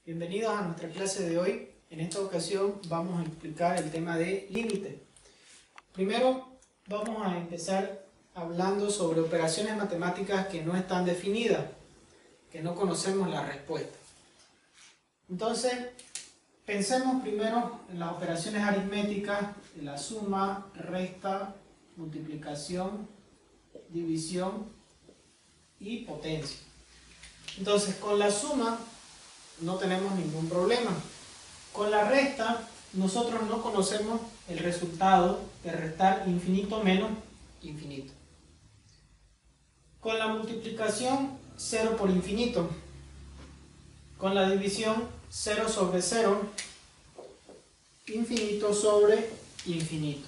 Bienvenidos a nuestra clase de hoy. En esta ocasión vamos a explicar el tema de límite. Primero vamos a empezar hablando sobre operaciones matemáticas que no están definidas, que no conocemos la respuesta. Entonces, pensemos primero en las operaciones aritméticas, en la suma, resta, multiplicación, división y potencia. Entonces, con la suma no tenemos ningún problema. Con la resta, nosotros no conocemos el resultado de restar infinito menos infinito. Con la multiplicación, 0 por infinito. Con la división, 0 sobre 0, infinito sobre infinito.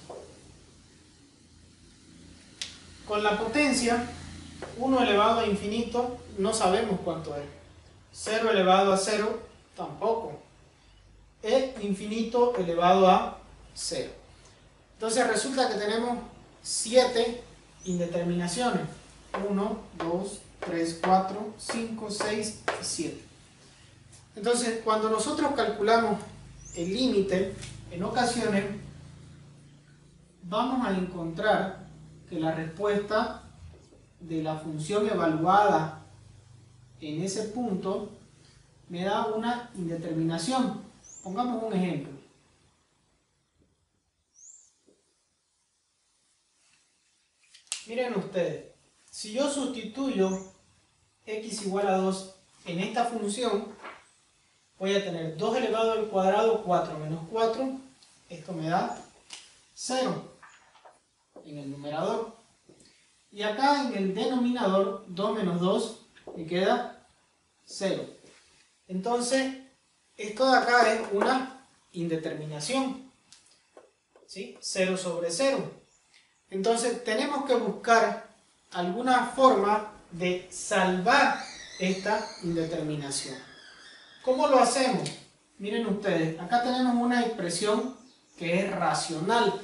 Con la potencia, 1 elevado a infinito, no sabemos cuánto es. 0 elevado a 0, tampoco. E infinito elevado a 0. Entonces resulta que tenemos 7 indeterminaciones. 1, 2, 3, 4, 5, 6 y 7. Entonces, cuando nosotros calculamos el límite, en ocasiones vamos a encontrar que la respuesta de la función evaluada en ese punto me da una indeterminación. Pongamos un ejemplo. Miren ustedes, si yo sustituyo x igual a 2 en esta función, voy a tener 2 elevado al cuadrado, 4 menos 4, esto me da 0 en el numerador. Y acá en el denominador, 2 menos 2, me queda 0. Entonces, esto de acá es una indeterminación, ¿sí? 0 sobre 0. Entonces, tenemos que buscar alguna forma de salvar esta indeterminación. ¿Cómo lo hacemos? Miren ustedes, acá tenemos una expresión que es racional.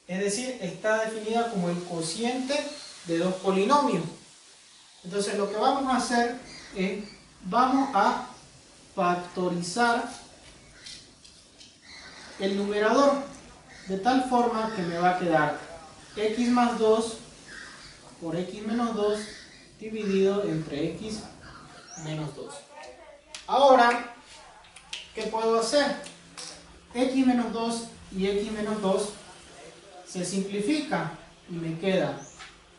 Es decir, está definida como el cociente de dos polinomios. Entonces, lo que vamos a hacer es, vamos a factorizar el numerador de tal forma que me va a quedar x más 2 por x menos 2 dividido entre x menos 2. Ahora, ¿qué puedo hacer? X menos 2 y x menos 2 se simplifica y me queda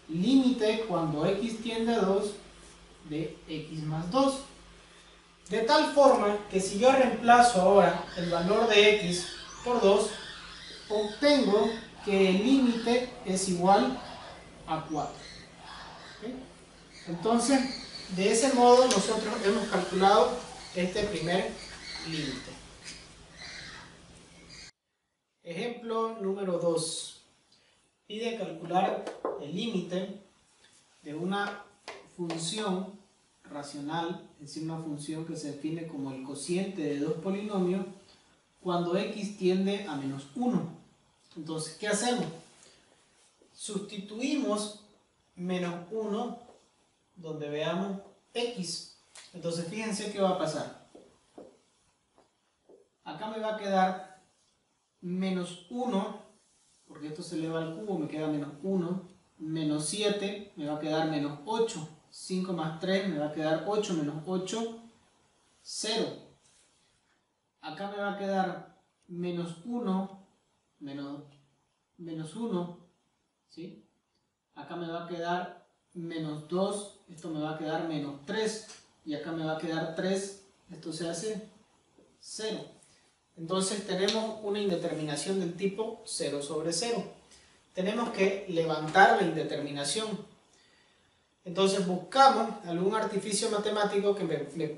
límite cuando x tiende a 2 de x más 2. De tal forma que si yo reemplazo ahora el valor de x por 2, obtengo que el límite es igual a 4. ¿Okay? Entonces, de ese modo nosotros hemos calculado este primer límite. Ejemplo número 2. Pide calcular el límite de una función racional, es decir, una función que se define como el cociente de dos polinomios, cuando x tiende a menos 1. Entonces, ¿qué hacemos? Sustituimos menos 1 donde veamos x. Entonces, fíjense qué va a pasar. Acá me va a quedar menos 1, porque esto se eleva al cubo, me queda menos 1, menos 7, me va a quedar menos 8, 5 más 3 me va a quedar 8, menos 8, 0. Acá me va a quedar menos 1, menos 1, ¿sí? Acá me va a quedar menos 2, esto me va a quedar menos 3, y acá me va a quedar 3, esto se hace 0. Entonces tenemos una indeterminación del tipo 0 sobre 0. Tenemos que levantar la indeterminación. Entonces buscamos algún artificio matemático que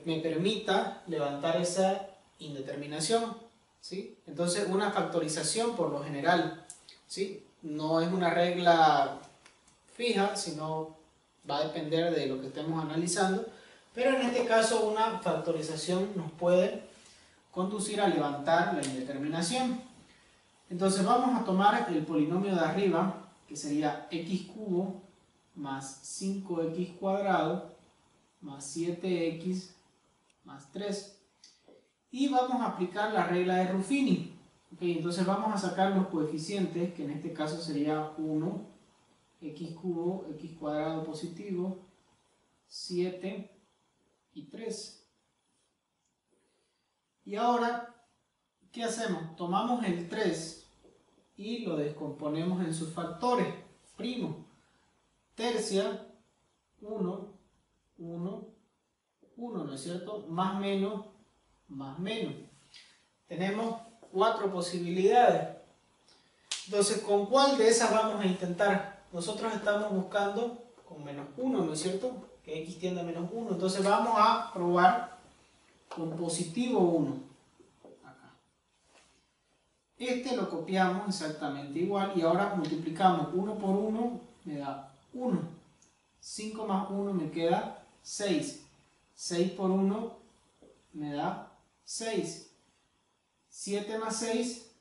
me permita levantar esa indeterminación, ¿sí? Entonces una factorización por lo general, ¿sí? No es una regla fija, sino va a depender de lo que estemos analizando, pero en este caso una factorización nos puede conducir a levantar la indeterminación. Entonces vamos a tomar el polinomio de arriba, que sería x cubo más 5x cuadrado más 7x más 3. Y vamos a aplicar la regla de Ruffini. Okay, entonces vamos a sacar los coeficientes, que en este caso sería 1, x cubo, x cuadrado positivo, 7 y 3. Y ahora, ¿qué hacemos? Tomamos el 3 y lo descomponemos en sus factores. Primo, tercia, 1, 1, 1, ¿no es cierto? Más menos, más menos. Tenemos 4 posibilidades. Entonces, ¿con cuál de esas vamos a intentar? Nosotros estamos buscando con menos 1, ¿no es cierto? Que x tiende a menos 1. Entonces vamos a probar con positivo 1. Acá. Este lo copiamos exactamente igual y ahora multiplicamos 1 por 1, me da 1. 5 más 1 me queda 6. 6 por 1 me da 6. 7 más 6,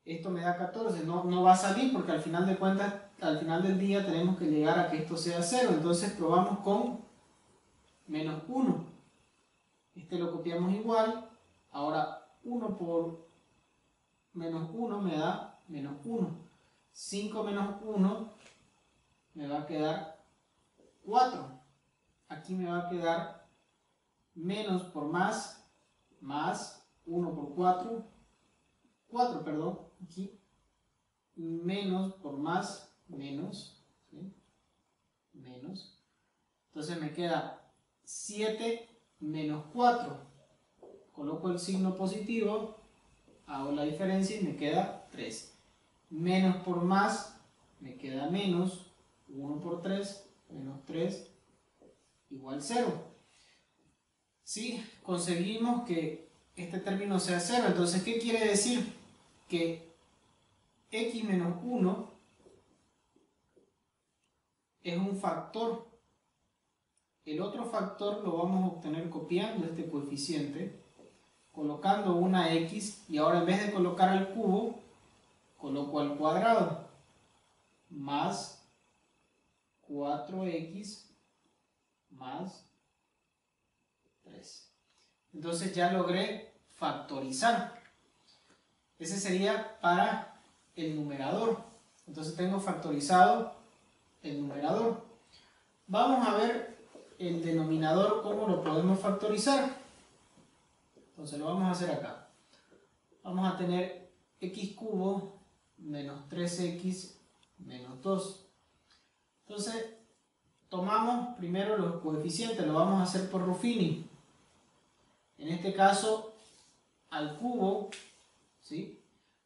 esto me da 14. No va a salir porque al final de cuentas, al final del día tenemos que llegar a que esto sea 0. Entonces probamos con menos 1. Este lo copiamos igual. Ahora 1 por menos 1 me da menos 1. 5 menos 1 me va a quedar 4. Aquí me va a quedar menos por más 1 por 4, 4, perdón, aquí, menos por más, menos, ¿sí? Menos. Entonces me queda 7 menos 4. Coloco el signo positivo, hago la diferencia y me queda 3. Menos por más, me queda menos, 1 por 3, menos 3, igual 0. ¿Sí? Conseguimos que este término sea 0. Entonces, ¿qué quiere decir? Que x menos 1 es un factor. El otro factor lo vamos a obtener copiando este coeficiente, colocando una x, y ahora en vez de colocar al cubo, coloco al cuadrado, más 4x más 3. Entonces ya logré factorizar. Ese sería para el numerador. Entonces tengo factorizado el numerador. Vamos a ver el denominador, cómo lo podemos factorizar. Entonces lo vamos a hacer acá. Vamos a tener x cubo menos 3x menos 2. Entonces tomamos primero los coeficientes, lo vamos a hacer por Ruffini. En este caso al cubo, ¿sí?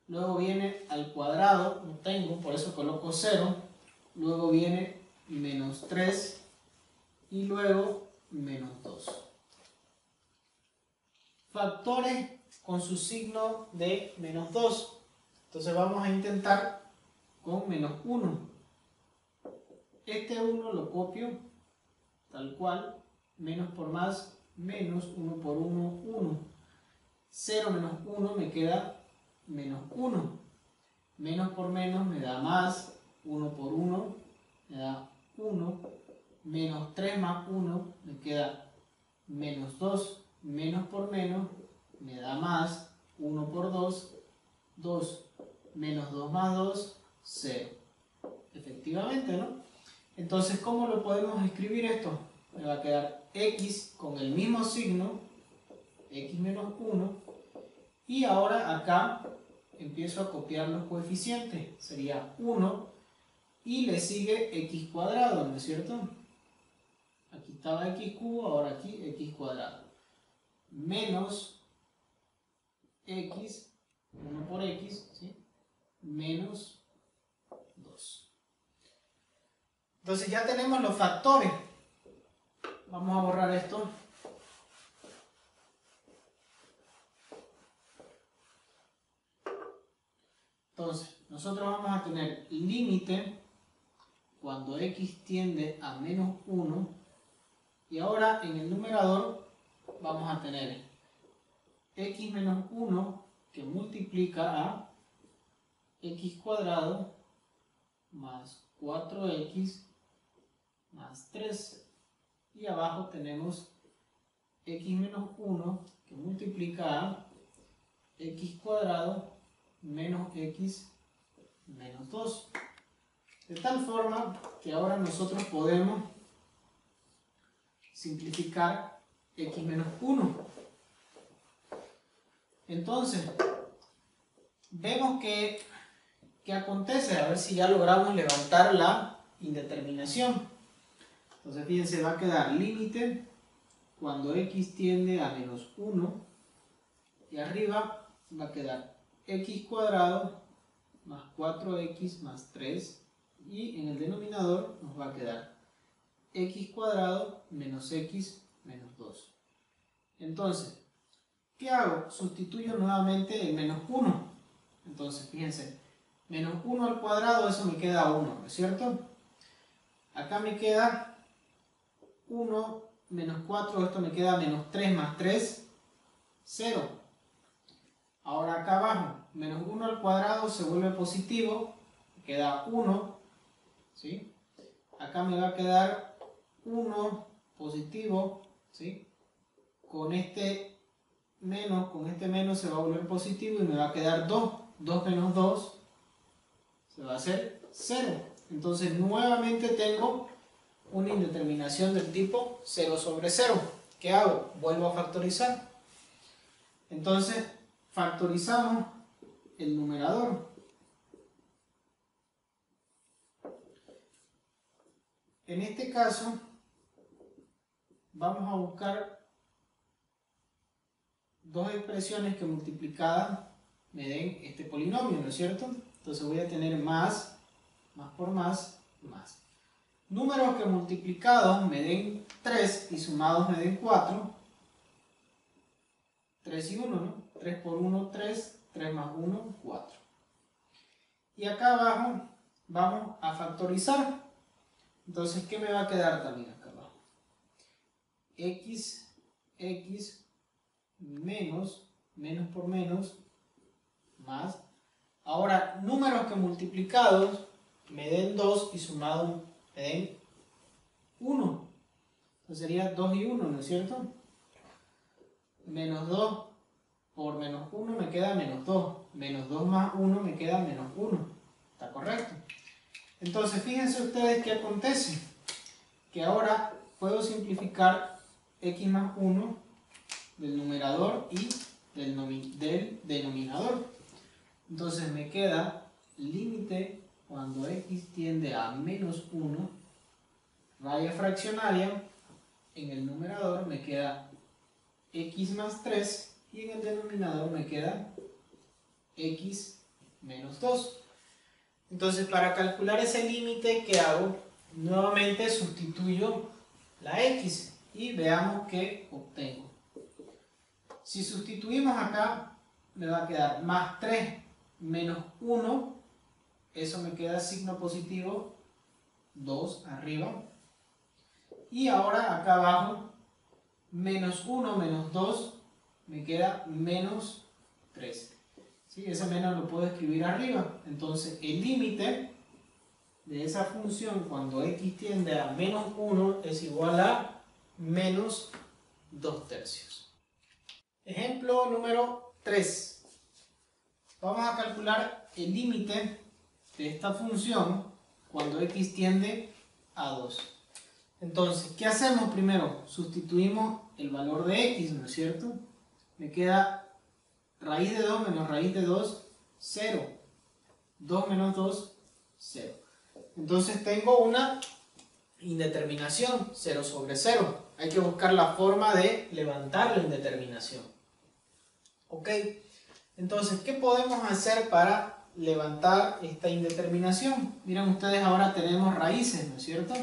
Luego viene al cuadrado, no tengo, por eso coloco 0. Luego viene menos 3 y luego menos 2. Factores con su signo de menos 2. Entonces vamos a intentar con menos 1. Este 1 lo copio tal cual, menos por más, menos, 1 por 1, 1. 0 menos 1 me queda menos 1. Menos por menos me da más, 1 por 1 me da 1. Menos 3 más 1 me queda menos 2. Menos por menos me da más, 1 por 2, 2. Menos 2 más 2, 0. Efectivamente, ¿no? Entonces, ¿cómo lo podemos escribir esto? Me va a quedar x con el mismo signo, x menos 1, y ahora acá empiezo a copiar los coeficientes. Sería 1 y le sigue x cuadrado, ¿no es cierto? Aquí estaba x cubo, ahora aquí x cuadrado. Menos x, 1 por x, ¿sí? Menos 2. Entonces ya tenemos los factores. Vamos a borrar esto. Entonces, nosotros vamos a tener límite cuando x tiende a menos 1. Y ahora en el numerador vamos a tener x menos 1 que multiplica a x cuadrado más 4x más 3. Y abajo tenemos x menos 1 que multiplica a x cuadrado menos x menos 2. De tal forma que ahora nosotros podemos simplificar x menos 1. Entonces, vemos que ¿qué acontece? A ver si ya logramos levantar la indeterminación. Entonces, fíjense, va a quedar límite cuando x tiende a menos 1 y arriba va a quedar x cuadrado más 4x más 3 y en el denominador nos va a quedar x cuadrado menos x menos 2. Entonces, ¿qué hago? Sustituyo nuevamente el menos 1. Entonces, fíjense, menos 1 al cuadrado, eso me queda 1, ¿no es cierto? Acá me queda 1 menos 4, esto me queda menos 3 más 3, 0. Ahora acá abajo, menos 1 al cuadrado se vuelve positivo, me queda 1, ¿sí? Acá me va a quedar 1 positivo, ¿sí? Con este menos se va a volver positivo y me va a quedar 2. 2 menos 2 se va a hacer 0. Entonces nuevamente tengo una indeterminación del tipo 0 sobre 0. ¿Qué hago? Vuelvo a factorizar. Entonces factorizamos el numerador. En este caso vamos a buscar dos expresiones que multiplicadas me den este polinomio, ¿no es cierto? Entonces voy a tener más por más. Números que multiplicados me den 3 y sumados me den 4. 3 y 1, ¿no? 3 por 1, 3. 3 más 1, 4. Y acá abajo vamos a factorizar. Entonces, ¿qué me va a quedar también acá abajo? X menos por menos, más. Ahora, números que multiplicados me den 2 y sumados me den 1. Entonces sería 2 y 1, ¿no es cierto? Menos 2 por menos 1 me queda menos 2. Menos 2 más 1 me queda menos 1. ¿Está correcto? Entonces, fíjense ustedes qué acontece. Que ahora puedo simplificar x más 1 del numerador y del denominador. Entonces me queda límite cuando x tiende a menos 1, raya fraccionaria, en el numerador me queda x más 3 y en el denominador me queda x menos 2. Entonces, para calcular ese límite, ¿qué hago? Nuevamente sustituyo la x y veamos qué obtengo. Si sustituimos acá, me va a quedar más 3 menos 1, eso me queda signo positivo, 2 arriba. Y ahora acá abajo, menos 1 menos 2, me queda menos 3. ¿Sí? Ese menos lo puedo escribir arriba. Entonces el límite de esa función cuando x tiende a menos 1 es igual a menos 2/3. Ejemplo número 3. Vamos a calcular el límite de esta función cuando x tiende a 2. Entonces, ¿qué hacemos primero? Sustituimos el valor de x, ¿no es cierto? Me queda raíz de 2 menos raíz de 2, 0. 2 menos 2, 0. Entonces tengo una indeterminación, 0 sobre 0. Hay que buscar la forma de levantar la indeterminación. ¿Ok? Entonces, ¿qué podemos hacer para levantar esta indeterminación? Miren ustedes, ahora tenemos raíces, ¿no es cierto?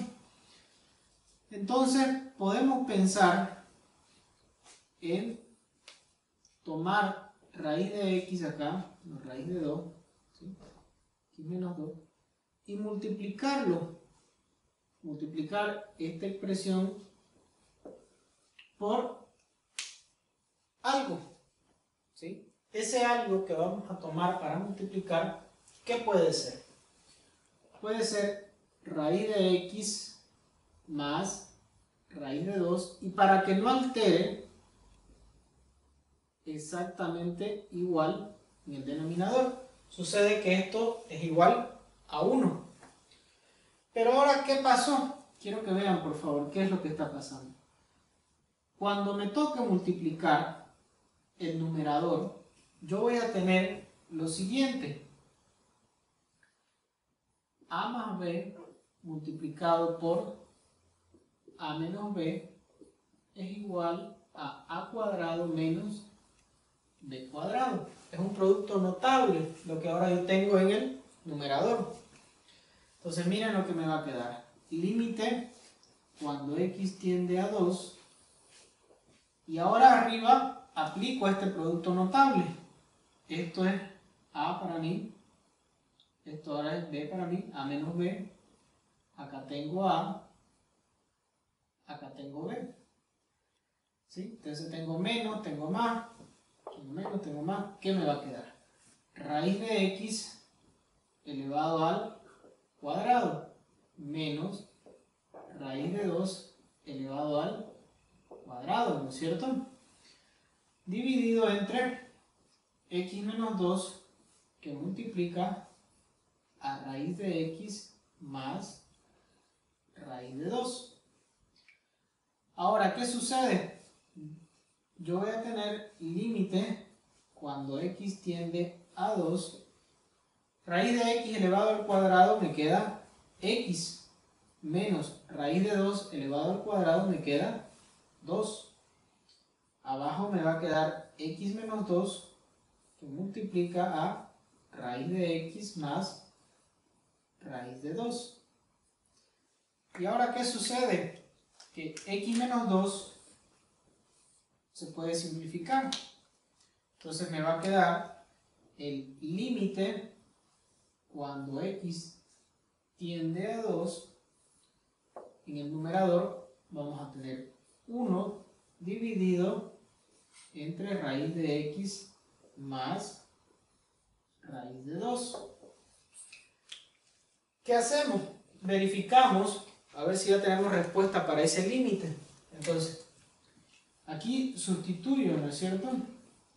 Entonces, podemos pensar en tomar raíz de x acá, no, raíz de 2, ¿sí? X menos 2, y multiplicarlo, multiplicar esta expresión por algo, ¿sí? Ese algo que vamos a tomar para multiplicar, ¿qué puede ser? Puede ser raíz de x más raíz de 2, y para que no altere, exactamente igual en el denominador. Sucede que esto es igual a 1. Pero ahora, ¿qué pasó? Quiero que vean, por favor, qué es lo que está pasando. Cuando me toque multiplicar el numerador, yo voy a tener lo siguiente. A más B multiplicado por A menos B es igual a cuadrado menos B cuadrado. Es un producto notable lo que ahora yo tengo en el numerador. Entonces miren lo que me va a quedar. Límite cuando x tiende a 2. Y ahora arriba aplico este producto notable. Esto es A para mí. Esto ahora es B para mí. A menos B. Acá tengo A. Acá tengo B. ¿Sí? Entonces tengo menos, tengo más. Tengo menos, tengo más. ¿Qué me va a quedar? Raíz de x elevado al cuadrado menos raíz de 2 elevado al cuadrado, ¿no es cierto? Dividido entre x menos 2 que multiplica a raíz de x más raíz de 2. Ahora, ¿qué sucede? Yo voy a tener límite cuando x tiende a 2. Raíz de x elevado al cuadrado me queda x menos raíz de 2 elevado al cuadrado me queda 2. Abajo me va a quedar x menos 2 que multiplica a raíz de x más raíz de 2. ¿Y ahora qué sucede? Que x menos 2 se puede simplificar. Entonces me va a quedar el límite cuando x tiende a 2. En el numerador vamos a tener 1 dividido entre raíz de x más raíz de 2. ¿Qué hacemos? Verificamos a ver si ya tenemos respuesta para ese límite. Entonces, aquí sustituyo, ¿no es cierto?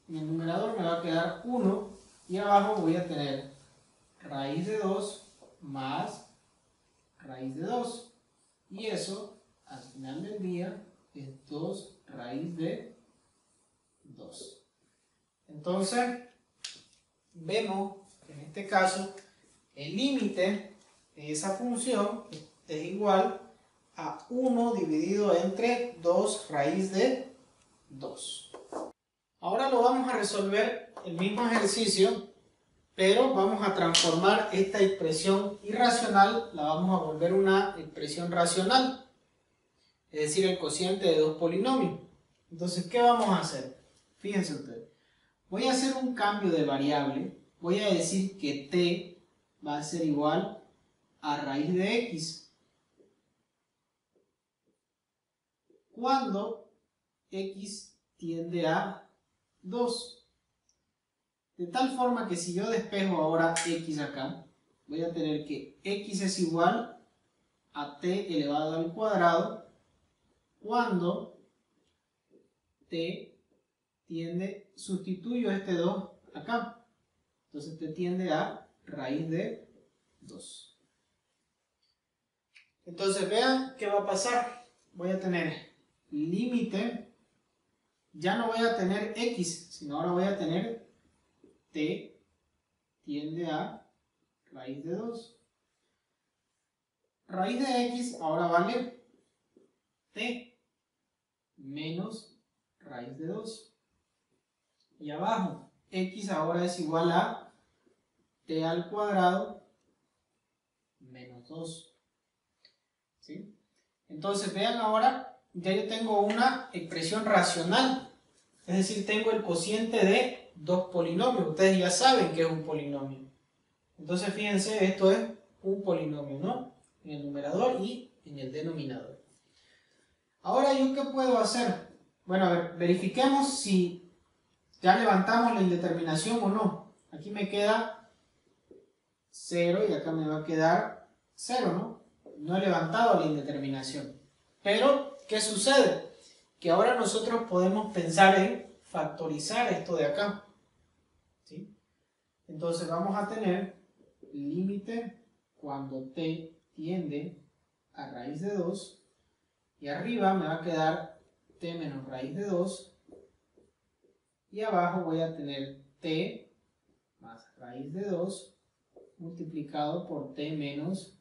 En el numerador me va a quedar 1 y abajo voy a tener raíz de 2 más raíz de 2. Y eso, al final del día, es 2 raíz de 2. Entonces, vemos que en este caso el límite de esa función es igual a 1 dividido entre 2 raíz de 2. Ahora lo vamos a resolver el mismo ejercicio, pero vamos a transformar esta expresión irracional, la vamos a volver una expresión racional, es decir, el cociente de dos polinomios. Entonces, ¿qué vamos a hacer? Fíjense ustedes, voy a hacer un cambio de variable, voy a decir que t va a ser igual a raíz de x, cuando x tiende a 2. De tal forma que si yo despejo ahora x acá, voy a tener que x es igual a t elevado al cuadrado cuando t tiende, sustituyo este 2 acá. Entonces t tiende a raíz de 2. Entonces vean qué va a pasar. Voy a tener límite, ya no voy a tener x, sino ahora voy a tener t tiende a raíz de 2. Raíz de x ahora vale t menos raíz de 2. Y abajo, x ahora es igual a t al cuadrado menos 2. ¿Sí? Entonces vean ahora, ya yo tengo una expresión racional. Es decir, tengo el cociente de dos polinomios. Ustedes ya saben que es un polinomio. Entonces fíjense, esto es un polinomio, ¿no? En el numerador y en el denominador. Ahora, ¿yo qué puedo hacer? Bueno, a ver, verifiquemos si ya levantamos la indeterminación o no. Aquí me queda 0 y acá me va a quedar 0, ¿no? No he levantado la indeterminación. Pero, ¿qué sucede? Que ahora nosotros podemos pensar en factorizar esto de acá, ¿sí? Entonces vamos a tener límite cuando t tiende a raíz de 2, y arriba me va a quedar t menos raíz de 2, y abajo voy a tener t más raíz de 2 multiplicado por t menos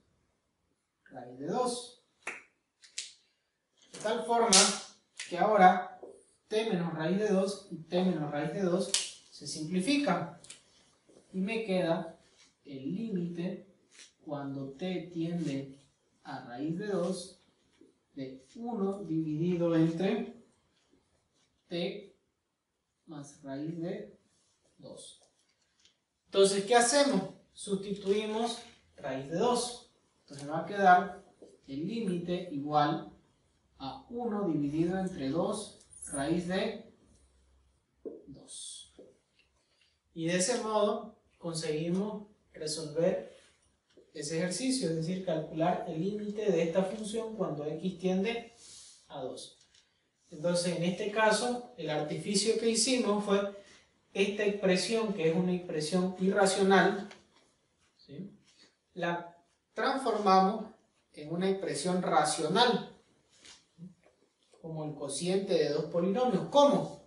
raíz de 2. De tal forma que ahora t menos raíz de 2 y t menos raíz de 2 se simplifican. Y me queda el límite cuando t tiende a raíz de 2 de 1 dividido entre t más raíz de 2. Entonces, ¿qué hacemos? Sustituimos raíz de 2. Entonces va a quedar el límite igual a 1 dividido entre 2 raíz de 2. Y de ese modo conseguimos resolver ese ejercicio, es decir, calcular el límite de esta función cuando x tiende a 2. Entonces, en este caso, el artificio que hicimos fue esta expresión, que es una expresión irracional, ¿sí?, la transformamos en una expresión racional, como el cociente de dos polinomios. ¿Cómo?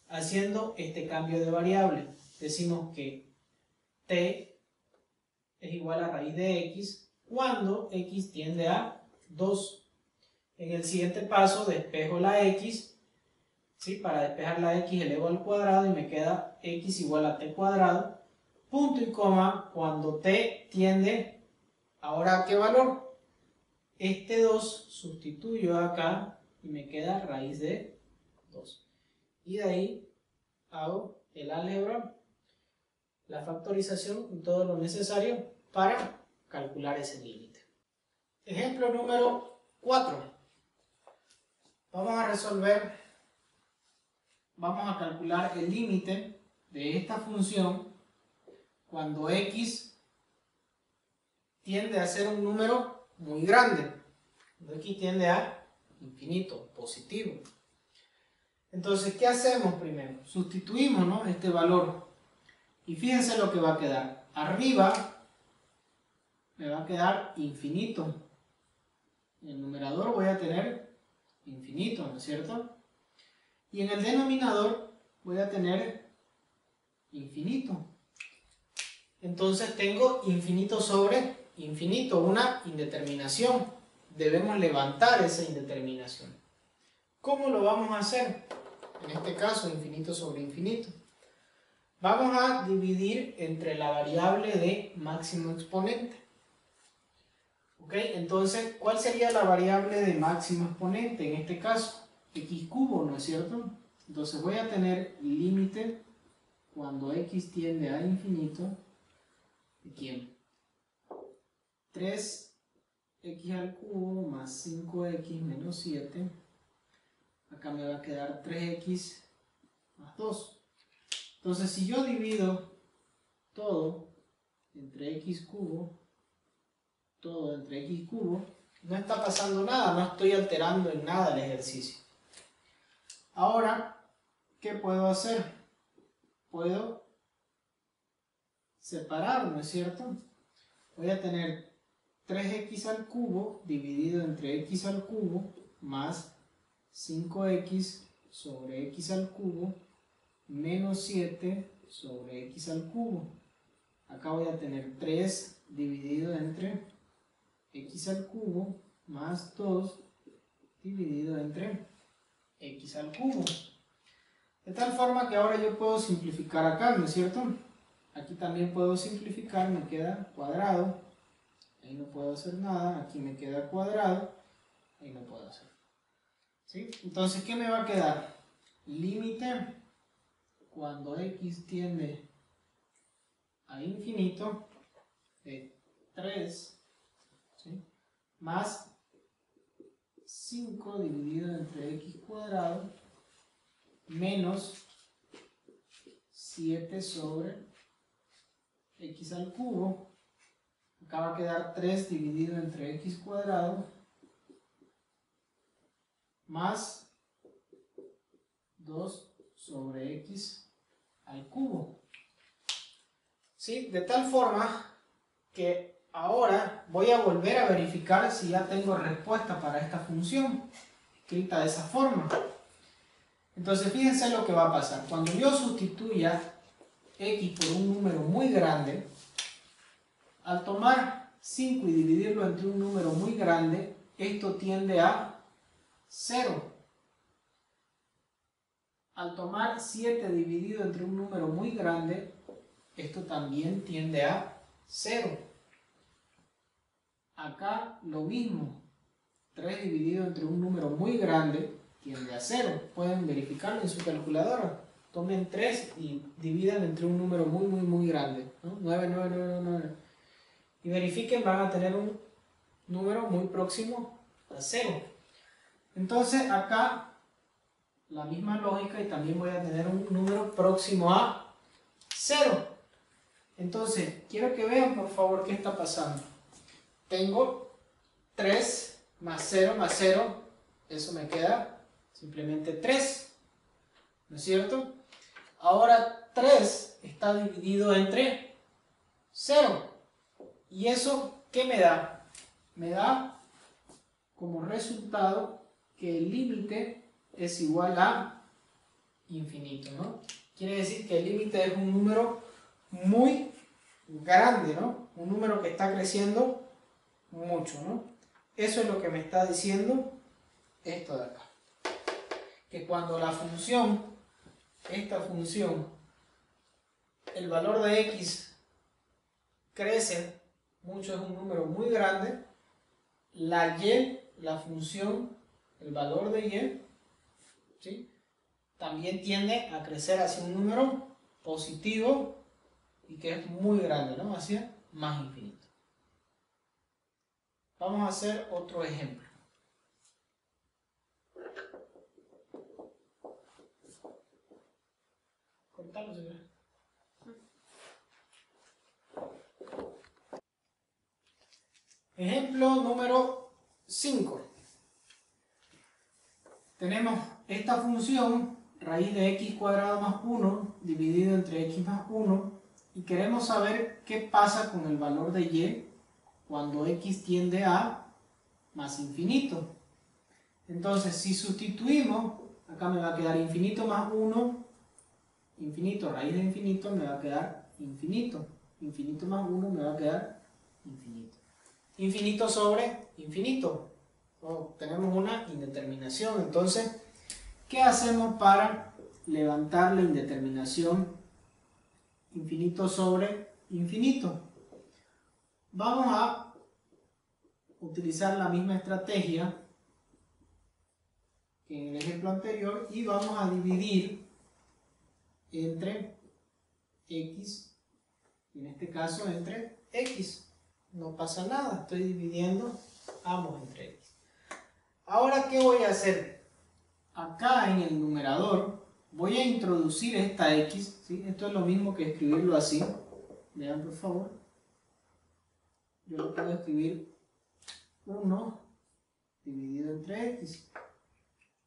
Haciendo este cambio de variable. Decimos que t es igual a raíz de x cuando x tiende a 2. En el siguiente paso despejo la x, ¿sí? Para despejar la x elevo al cuadrado y me queda x igual a t cuadrado, punto y coma, cuando t tiende, ¿ahora a qué valor? Este 2 sustituyo acá y me queda raíz de 2. Y de ahí hago el álgebra, la factorización y todo lo necesario para calcular ese límite. Ejemplo número 4. Vamos a calcular el límite de esta función cuando x tiende a ser un número muy grande. Cuando x tiende a infinito, positivo. Entonces, ¿qué hacemos primero? Sustituimos, ¿no?, este valor. Y fíjense lo que va a quedar. Arriba me va a quedar infinito. En el numerador voy a tener infinito, ¿no es cierto? Y en el denominador voy a tener infinito. Entonces tengo infinito sobre infinito, una indeterminación. Debemos levantar esa indeterminación. ¿Cómo lo vamos a hacer? En este caso, infinito sobre infinito. Vamos a dividir entre la variable de máximo exponente. ¿Ok? Entonces, ¿cuál sería la variable de máximo exponente en este caso? X cubo, ¿no es cierto? Entonces voy a tener límite cuando x tiende a infinito. ¿De quién? 3x al cubo más 5x menos 7. Acá me va a quedar 3x más 2. Entonces, si yo divido todo entre x cubo, no está pasando nada, no estoy alterando en nada el ejercicio. Ahora, ¿qué puedo hacer? Puedo separar, ¿no es cierto? Voy a tener 3x al cubo dividido entre x al cubo más 5x sobre x al cubo menos 7 sobre x al cubo. Acá voy a tener 3 dividido entre x al cubo más 2 dividido entre x al cubo. De tal forma que ahora yo puedo simplificar acá, ¿no es cierto? Aquí también puedo simplificar, me queda cuadrado. Ahí no puedo hacer nada. Aquí me queda cuadrado. Ahí no puedo hacer. ¿Sí? Entonces, ¿qué me va a quedar? Límite cuando x tiende a infinito de 3, ¿sí?, más 5 dividido entre x cuadrado menos 7 sobre x al cubo. Acá va a quedar 3 dividido entre x cuadrado más 2 sobre x al cubo. ¿Sí? De tal forma que ahora voy a volver a verificar si ya tengo respuesta para esta función, escrita de esa forma. Entonces fíjense lo que va a pasar. Cuando yo sustituya x por un número muy grande, al tomar 5 y dividirlo entre un número muy grande, esto tiende a 0. Al tomar 7 dividido entre un número muy grande, esto también tiende a 0. Acá lo mismo. 3 dividido entre un número muy grande tiende a 0. Pueden verificarlo en su calculadora. Tomen 3 y dividan entre un número muy grande, ¿no? 9, 9, 9, 9. Y verifiquen, van a tener un número muy próximo a 0. Entonces acá la misma lógica y también voy a tener un número próximo a 0. Entonces, quiero que vean por favor qué está pasando. Tengo 3 más 0 más 0, eso me queda simplemente 3, ¿no es cierto? Ahora 3 está dividido entre 0. ¿Y eso qué me da? Me da como resultado que el límite es igual a infinito, ¿no? Quiere decir que el límite es un número muy grande, ¿no? Un número que está creciendo mucho, ¿no? Eso es lo que me está diciendo esto de acá. Que cuando la función, esta función, el valor de x crece mucho, es un número muy grande, la y, la función, el valor de y, ¿sí?, también tiende a crecer hacia un número positivo y que es muy grande, ¿no? Hacia más infinito. Vamos a hacer otro ejemplo. Cortalo, si quieres. Ejemplo número 5. Tenemos esta función, raíz de x cuadrado más 1 dividido entre x más 1, y queremos saber qué pasa con el valor de y cuando x tiende a más infinito. Entonces, si sustituimos, acá me va a quedar infinito más 1, infinito, raíz de infinito me va a quedar infinito. Infinito más 1 me va a quedar infinito. Infinito sobre infinito. Tenemos una indeterminación. Entonces, ¿qué hacemos para levantar la indeterminación infinito sobre infinito? Vamos a utilizar la misma estrategia que en el ejemplo anterior y vamos a dividir entre x, en este caso entre x. No pasa nada, estoy dividiendo ambos entre x. Ahora, ¿qué voy a hacer? Acá en el numerador voy a introducir esta x, ¿sí? Esto es lo mismo que escribirlo así. Vean por favor. Yo lo puedo escribir 1 dividido entre x.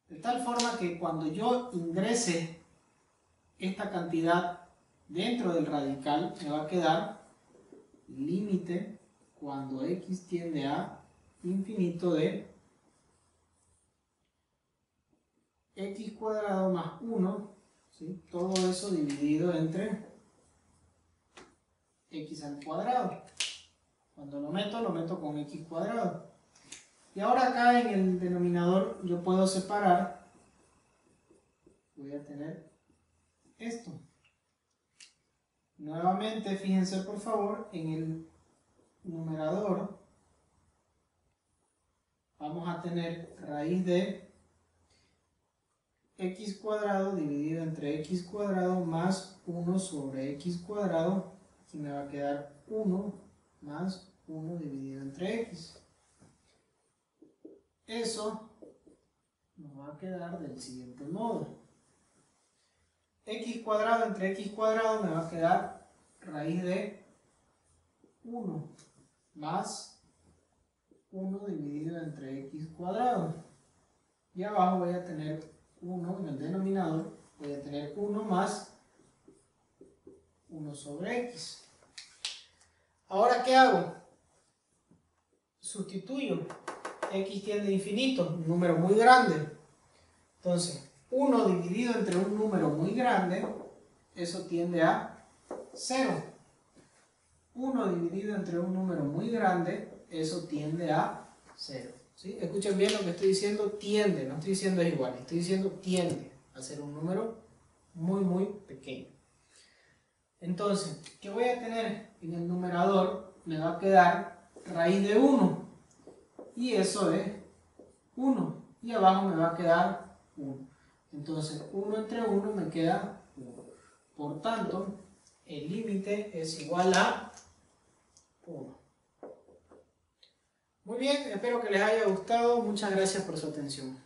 De tal forma que cuando yo ingrese esta cantidad dentro del radical, me va a quedar límite cuando x tiende a infinito de x cuadrado más 1, ¿sí?, todo eso dividido entre x al cuadrado. Cuando lo meto con x cuadrado. Y ahora acá en el denominador yo puedo separar, voy a tener esto. Nuevamente, fíjense por favor, en el numerador vamos a tener raíz de x cuadrado dividido entre x cuadrado más 1 sobre x cuadrado. Aquí me va a quedar 1 más 1 dividido entre x. Eso nos va a quedar del siguiente modo. X cuadrado entre x cuadrado me va a quedar raíz de 1 más 1 dividido entre x cuadrado. Y abajo voy a tener 1 en el denominador, Voy a tener 1 más 1 sobre x. Ahora, ¿qué hago? Sustituyo. X tiende a infinito, un número muy grande. Entonces, 1 dividido entre un número muy grande, eso tiende a 0. 1 dividido entre un número muy grande, eso tiende a 0. ¿Sí? Escuchen bien lo que estoy diciendo, tiende, no estoy diciendo es igual, estoy diciendo tiende a ser un número muy pequeño. Entonces, ¿qué voy a tener? En el numerador me va a quedar raíz de 1, y eso es 1, y abajo me va a quedar 1. Entonces, 1 entre 1 me queda 1. Por tanto, el límite es igual a 1. Muy bien, espero que les haya gustado. Muchas gracias por su atención.